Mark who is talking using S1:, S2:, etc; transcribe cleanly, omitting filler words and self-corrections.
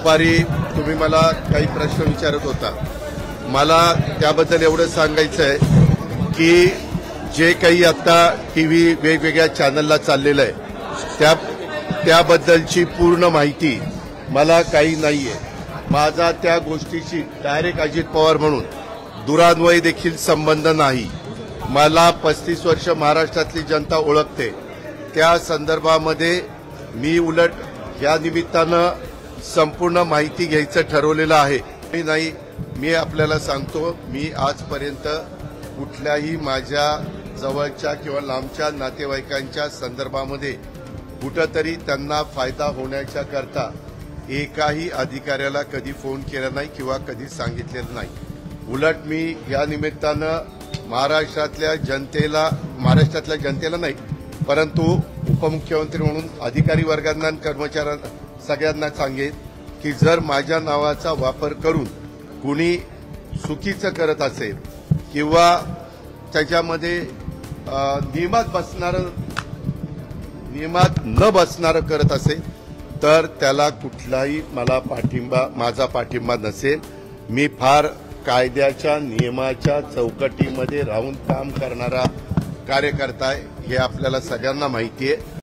S1: दुपारी तुम्ही मला काही प्रश्न विचारत होता। मला त्याबद्दल एवढं सांगायचं आहे की जे काही आता टीव्ही वेगवेगळ्या चॅनलला चाललेलं आहे त्याबद्दलची पूर्ण माहिती मला काही नाहीये। माझा त्या गोष्टीशी डायरेक्ट अजित पवार म्हणून दुरान्वयी देखील संबंध नाही। मला 35 वर्ष महाराष्ट्रातली जनता ओळखते। त्या संदर्भामध्ये मी उलट या निमित्तानं संपूर्ण माहिती घ्यायचं ठरवलेलं आहे। नाही, मी आपल्याला सांगतो, मी आजपर्यंत कुठल्याही माझ्या जवळच्या किंवा लांबच्या नातेवाईकांच्या संदर्भामध्ये कुठंतरी त्यांना फायदा होण्याच्या करता एकाही अधिकाऱ्याला कधी फोन केला नाही किंवा कधी सांगितलेलं नाही। उलट मी या निमित्तानं महाराष्ट्रातल्या जनतेला नाही, परंतु उपमुख्यमंत्री म्हणून अधिकारी वर्गांना कर्मचाऱ्यांना सगळ्यांना सांगेन की जर माझ्या नावाचा वापर करून कुणी चुकीचं करत असेल किंवा त्याच्यामध्ये नियमात न बसणारं करत असेल तर त्याला कुठलाही माझा पाठिंबा नसेल। मी फार कायद्याच्या नियमाच्या चौकटीमध्ये राहून काम करणारा कार्यकर्ता आहे, हे आपल्याला सगळ्यांना माहिती आहे।